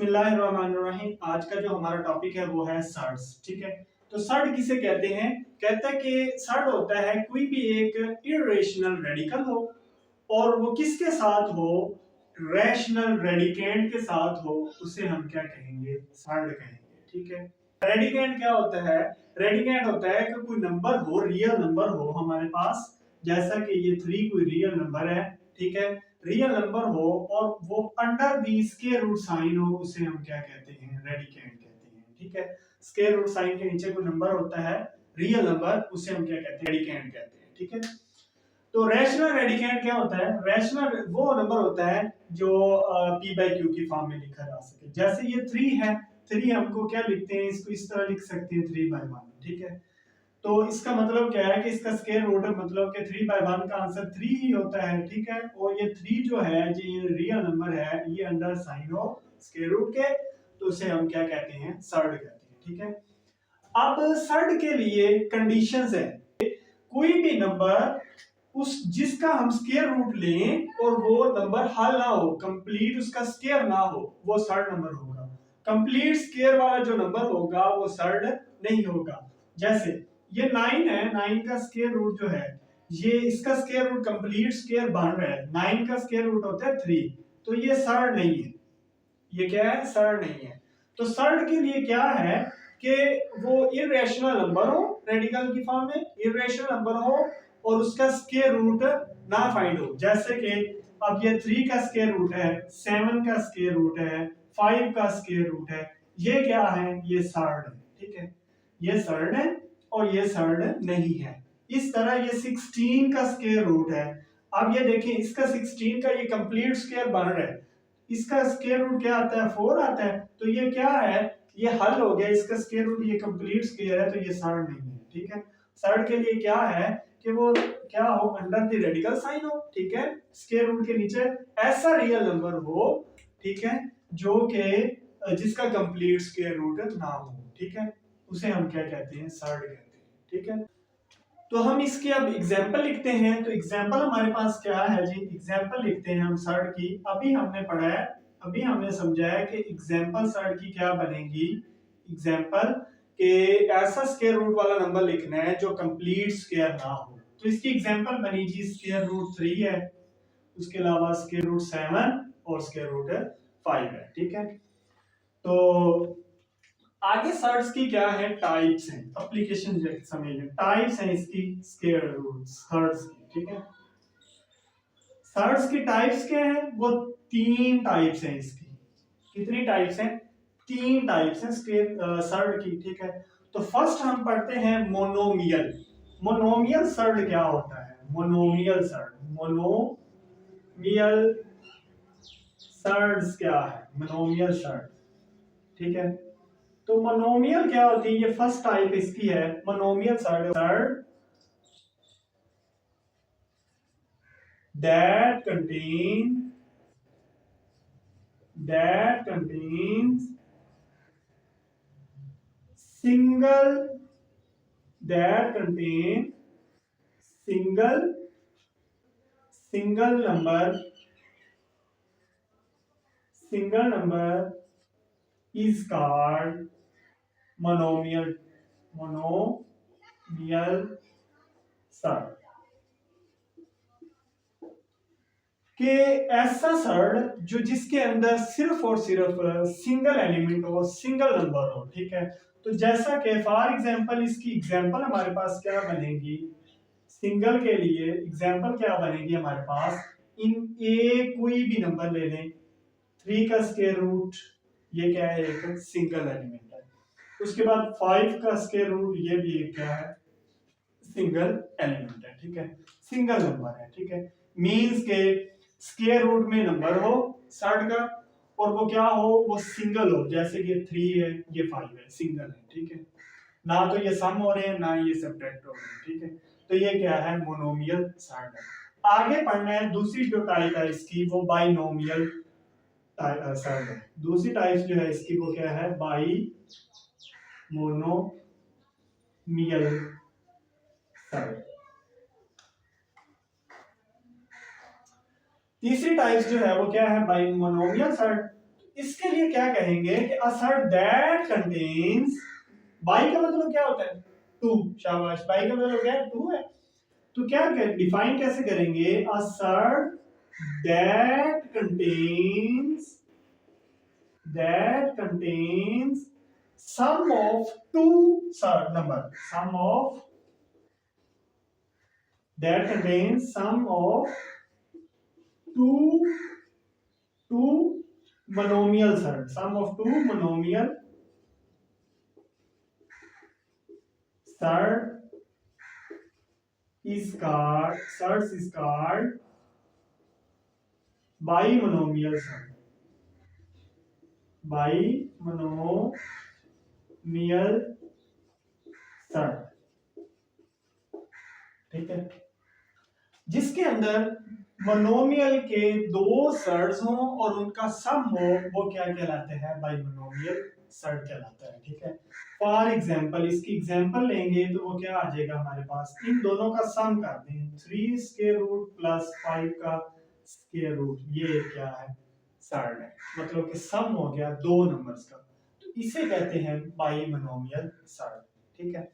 बिस्मिल्लाहिर्रहमानिर्रहीम। आज का जो हमारा टॉपिक है वो है सर्ड्स। ठीक है, तो सर्ड किसे कहते हैं? कहता है कि सर्ड होता है कोई भी एक इरेशनल रेडिकल हो और वो किसके साथ हो, रैशनल रेडिकेंट के साथ हो, उसे हम क्या कहेंगे? सर्ड कहेंगे। ठीक है, रेडिकेंट क्या होता है? रेडिकेंट होता है कि कोई नंबर हो, रियल नंबर हो हमारे पास, जैसा कि ये 3 कोई रियल नंबर है। ठीक है, रियल नंबर हो और वो under the square root sign हो, उसे हम क्या कहते हैं? रेडिकेंट कहते हैं। ठीक है, स्क्वायर रूट साइन के नीचे कोई नंबर होता है रियल नंबर, उसे हम क्या कहते हैं? रेडिकेंट कहते हैं। ठीक है, तो रैशनल रेडिकेंट क्या होता है? रैशनल वो नंबर होता है जो p बाई क्यू की फॉर्म में लिखा जा सके। जैसे ये 3 है, 3 हमको क्या लिखते हैं? इसको इस तरह लिख सकते हैं 3 बाई 1। ठीक है, तो इसका मतलब क्या है कि इसका स्क्वायर रूट मतलब कि 3 बाई 1 का आंसर 3 ही होता है। ठीक है, और ये 3 जो है ये रियल नंबर है, ये अंडर साइन हो स्क्वायर रूट के, तो उसे हम क्या कहते हैं? सर्ड कहते हैं। ठीक है, अब सर्ड के लिए कंडीशंस है, कोई भी नंबर उस जिसका हम स्क्वायर रूट लें और वो नंबर हल ना हो, कंप्लीट उसका स्क्वायर ना हो, वो सर्ड नंबर होगा। कंप्लीट स्क्वायर वाला जो नंबर होगा वो सर्ड नहीं होगा। जैसे ये 9 है, 9 का स्क्वायर रूट जो है, ये इसका स्क्वायर रूट कंप्लीट स्क्वायर बन रहा है, 9 का स्क्वायर रूट होता है 3, तो ये सर्ड नहीं है। ये क्या है? सर्ड नहीं है। तो सर्ड के लिए क्या है कि वो इरेशनल नंबर हो, रेडिकल की फॉर्म में इरेशनल नंबर हो और उसका स्क्वायर रूट ना फाइंड हो। जैसे कि अब ये 3 का स्क्वायर रूट है, 7 का स्क्वायर रूट है, 5 का स्क्वायर रूट है, ये क्या है? ये सर्ड है। ठीक है, ये सर्ड है और ये सर्ड नहीं है। इस तरह ये 16 का स्क्वायर रूट है। अब ये देखिए, इसका 16 का ये कंप्लीट स्क्वायर बन रहा है, इसका स्क्वायर रूट क्या आता है? 4 आता है, तो ये क्या है? ये हल हो गया, इसका स्क्वायर रूट ये कंप्लीट स्क्वायर है, तो ये सर्ड नहीं है। ठीक है, सर्ड के लिए क्या है कि वो क्या हो? अंडर द रेडिकल साइन हो। ठीक है, स्क्वायर रूट के नीचे ऐसा रियल नंबर हो, ठीक है, जो कि जिसका कंप्लीट स्क्वायर रूट ना हो। ठीक है, उसे हम क्या कहते हैं? सर्ड कहते हैं। ठीक है, तो हम इसके अब एग्जाम्पल लिखते हैं। तो एग्जाम्पल हमारे पास क्या है जी? एग्जाम्पल लिखते हैं हम सर्ड की। अभी हमने पढ़ा है, अभी हमने समझाया कि एग्जाम्पल सर्ड की क्या बनेगी। एग्जाम्पल के ऐसा स्क्वायर रूट वाला नंबर लिखना है जो कंप्लीट स्क्वायर ना हो। तो इसकी एग्जाम्पल बनी जी, स्क्वायर रूट 3 है, उसके अलावा स्क्वायर रूट 7 और स्क्वायर रूट 5 है। ठीक है, तो आगे सर्ड्स की क्या है? टाइप्स हैं, एप्लीकेशन समझिए, टाइप्स हैं इसकी स्क्वायर रूट सर्ड्स की। ठीक है, सर्ड्स की टाइप्स क्या है? वो 3 टाइप्स हैं इसकी। कितनी टाइप्स हैं? 3 टाइप्स हैं स्क्वायर सर्ड की। ठीक है, तो फर्स्ट हम पढ़ते हैं मोनोमियल। मोनोमियल सर्ड क्या होता है? मोनोमियल सर्ड, मोनोमियल सर्ड्स क्या है? Monomial surd. ठीक है, तो मोनोमियल क्या होती है? ये फर्स्ट टाइप इसकी है monomial surd that contains single that contains single number is called monomial surd। कि ऐसा सर्ड जो जिसके अंदर सिर्फ और सिर्फ सिंगल एलिमेंट हो, सिंगल नंबर हो। ठीक है, तो जैसा कि फॉर एग्जांपल इसकी एग्जांपल हमारे पास क्या बनेगी? सिंगल के लिए एग्जांपल क्या बनेगी हमारे पास? इन ए कोई भी नंबर ले लें, 3 का स्क्वायर रूट, ये क्या है? एक सिंगल एलिमेंट है। उसके बाद 5 का स्क्वायर रूट, ये भी एक क्या है? सिंगल एलिमेंट है। ठीक है, सिंगल नंबर है। ठीक है, मींस के स्क्वायर रूट में नंबर हो सर्ड का और वो क्या हो? वो सिंगल हो, जैसे कि 3 है, ये 5 है, सिंगल है। ठीक है, ना तो ये सम हो रहे हैं ना ये सब्ट्रैक्ट हो रहे हैं। ठीक है, तो ये क्या है? मोनोमियल सर्ड है। आगे पढ़ना है दूसरी जो टाइप है इसकी, वो बाइनोमियल सर्ड है। दूसरी टाइप जो है इसकी वो क्या है? By monomial surd. तीसरी टाइप जो है वो क्या है? बाइमोनोमियल सर्ड। इसके लिए क्या कहेंगे कि a set that contains, by का मतलब क्या होता है? टू। शाबाश, बाई का मतलब क्या है? टू है। तो क्या डिफाइन कैसे करेंगे? a set that contains sum of two number, sum of that contains sum of two monomial surd, sum of two monomial surd is called binomial surd, binomial surd, ठीक है, जिसके अंदर मोनोमियल के दो सर्ड्स हों और उनका सम हो, वो क्या कहलाते हैं? बाइमोनोमियल सर्ड कहलाता है, ठीक है। फॉर एग्जांपल, इसकी एग्जांपल लेंगे तो वो क्या आ जाएगा हमारे पास? इन दोनों का सम कर दें, 3 स्क्वायर रूट प्लस 5 का स्क्वायर रूट, ये क्या है? सर्ड है, मतलब कि सम हो गया दो नंबर्स का, तो इसे कहते हैं बाइमोनोमियल सर्ड, ठीक है।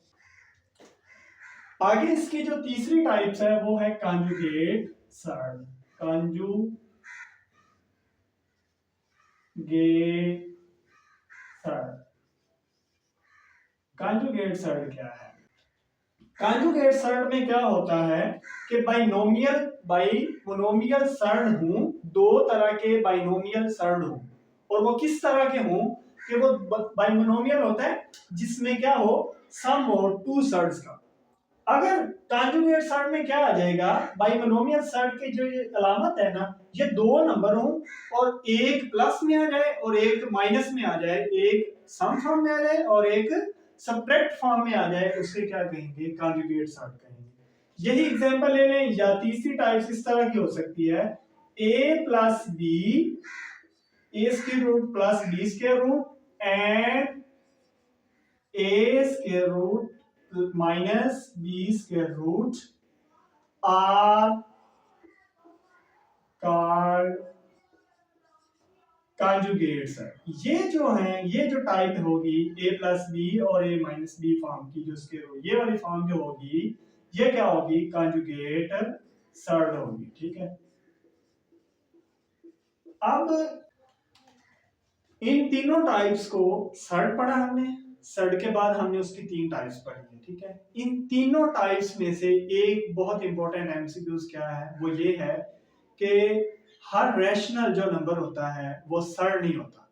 आगे इसकी जो तीसरी टाइप्स है वो है conjugate surd, conjugate surd. Conjugate surd क्या है? कॉन्जुगेट सर्ड में क्या होता है कि बाइनोमियल सर्ड हूं, दो तरह के बाइनोमियल सर्ड हूं, और वो किस तरह के हूं कि वो बाइनोमियल होता है जिसमें क्या हो? सम हो टू सर्ड्स का। अगर कॉन्जुगेट सर्ड में क्या आ जाएगा? बाइमोनोमियल सर्ड के जो ये अलामत है ना, ये दो नंबर हो और एक प्लस में आ जाए और एक माइनस में आ जाए, एक सम फॉर्म में आ जाए और एक सब्ट्रैक्ट फॉर्म में आ जाए, उसे क्या कहेंगे? कॉन्जुगेट सर्ड कहेंगे। यही एग्जांपल ले लें, या तीसरी टाइप इस तरह की हो सकती है, a plus B, A square root plus B square root and A square root minus B square root are called conjugate surd. ये जो है, ये जो टाइप होगी a प्लस बी और a माइनस बी फॉर्म की, जो स्क्वायर रूट ये वाली फॉर्म जो होगी, ये क्या होगी? कॉन्जुगेट सर्ड होगी, ठीक है। अब इन तीनों टाइप्स को सर्ड पढ़ा हमने, सर्ड के बाद हमने उसकी तीन टाइप्स पढ़ी है, ठीक है। इन तीनों टाइप्स में से एक बहुत इंपॉर्टेंट एमसीक्यूज क्या है? वो ये है कि हर रैशनल जो नंबर होता है वो सर्ड नहीं होता।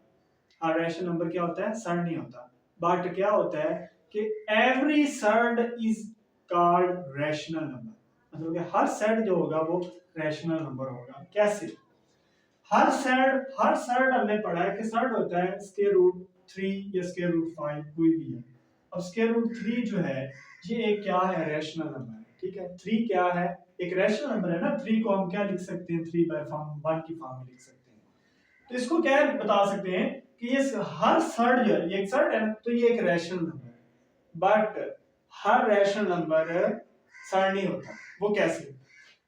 हर रैशनल नंबर क्या होता है? सर्ड नहीं होता। बट क्या होता है कि every surd is called rational number, मतलब कि हर सर्ड जो होगा वो रैशनल नंबर होगा। कैसे? हर सर्ड हमने पढ़ा है कि सर्ड होता है स्क्वायर रूट 3 या स्क्वायर रूट 5, कोई भी है। अब स्क्वायर रूट 3 जो है ये एक क्या है? रैशनल नंबर है, ठीक है। 3 क्या है? एक रैशनल नंबर है ना। 3 को हम क्या लिख सकते हैं? 3 बाय फॉर्म 1 की फॉर्म में लिख सकते हैं। तो इसको क्या बता सकते हैं कि ये हर सर्ड जो है, ये एक सर्ड है ना, तो ये एक रैशनल नंबर है। But her rational number surd नहीं होता। वो कैसे?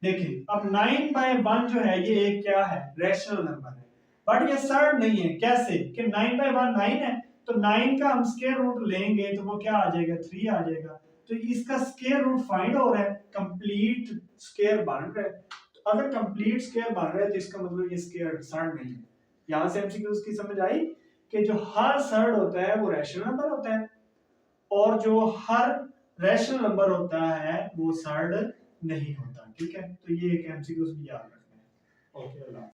देखिए, अब 9/1 जो है ये एक क्या है? रैशनल नंबर है, बट ये सर्ड नहीं है। कैसे? कि 9/1 9 है, तो 9 का हम स्क्वायर रूट लेंगे तो वो क्या आ जाएगा? 3 आ जाएगा। तो इसका स्क्वायर रूट फाइंड हो रहा है, कंप्लीट स्क्वायर बन रहा है। तो अगर कंप्लीट स्क्वायर बन रहा है तो इसका मतलब ये स्क्वायर सर्ड नहीं है। यहां से एमसीक्यूज की समझ आई कि जो हर सर्ड होता है वो रैशनल नंबर होता है, और जो हर रैशनल नंबर होता है वो सर्ड नहीं होता, ठीक है। तो ये एक एमसीक्यूज भी याद रखना है। ओके, अल्लाह।